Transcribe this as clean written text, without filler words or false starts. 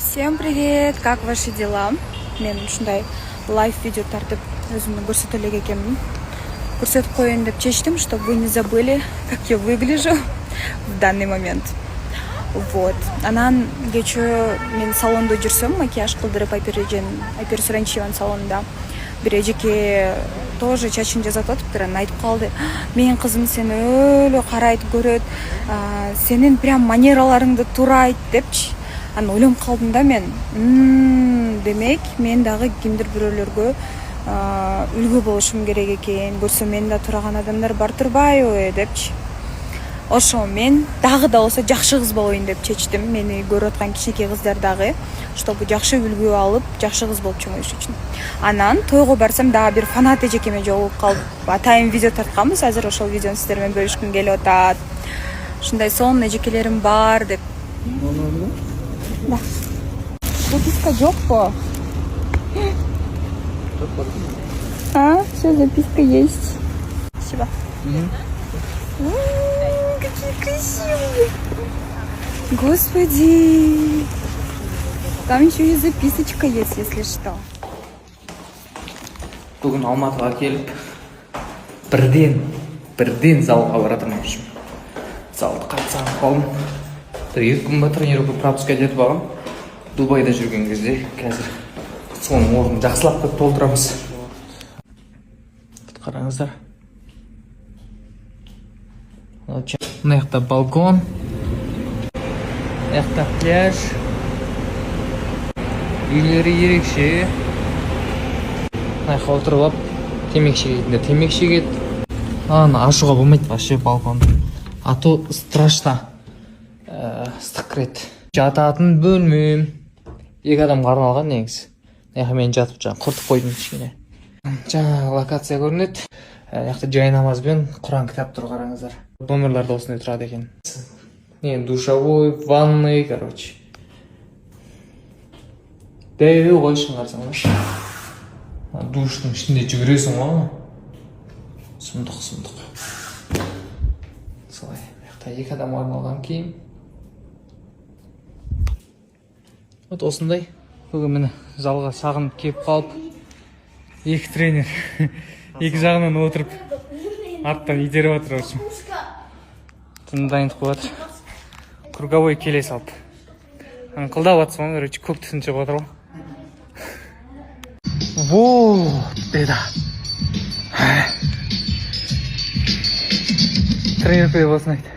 Всем привет! Как ваши дела? Мен ушундай лайв видео тартып өзүмдү көрсөтө элек экенмин. Көрсөтүп коеюн деп чечтим, чтобы вы не забыли, как я выгляжу в данный момент. Вот. Анан кечээ мен салондо жүрсөм, макияж кылдырып Айпер Сүрөнчиеванын салонунда. Бир эжеке тоже чачын жасап атыптыр, анан айтып калды: "Менин кызым сени өлө карайт, көрөт, сенин прям манераларыңды турайт" депчи. Анан ойлонуп калдым да мен. Демек, мен дагы кимдир бирөөлөргө үлгү болушум керек экен. Көрсө мен да тураган адамдар бар турбайбы депчи. Ошо мен дагы да болсо жакшы кыз болоюн деп чечтим. Мени көрүп аткан кичинекей кыздар дагы, чтобы жакшы үлгү алып, жакшы кыз болуп чоңоюш үчүн. Анан тойго барсам дагы бир фанат эжекеме жолугуп калып, атайын видео тартканбыз. Азыр ошол видеону сиздер менен бөлүшкүм келип атат. Ушундай сонун эжекелерим бар деп. Да. Записка жокпу? Все, записка есть. Спасибо. Какие красивые. Господи. Там еще и записочка есть, если что. Бүгін Алматыға келіп, бірден залға баратырмын. Залды қатсам қалым. 2 күн ба тренировка пропуска жетіп алғам. Дубайда жүрген кезде қазір соның орнын жақсылап көп толтырамыз. Қараңыздар. Мына жақта балкон. Мына жақта пляж. Үйлері ерекше. Мына жаққа отырып алып, темекі шегетіндер темекі шегеді. Аны ашуға болмайды, вообще балконды. А то страшно. Ыстық кіреді. Жататын бөлмем. 2 адамға арналған негізі. Мен жатып құртып қойдым кішкене. Жаңа локация көрінеді. Яқты жай намазбен Құран кітап тұр, қараңыздар. Номерларда осындай тұрады екен. Душевой, ванной, короче. Дәйбе қойшын қарсаңыз. Душтың ішінде жүгіресің ғой. Сұмдық. Солай. Яқта 2 адам арналған киім. Вот осындай. Бүгін міне залға сағынып кеп қалып, 2 тренер 2 жағынан отырып, арттан итеріп атыр осы. Түні дайындық болады. Круговой келе салып. Қылдап атсың, короче, көк түсін шығып атыр ғой. Вот это. Тренер болсын айтты.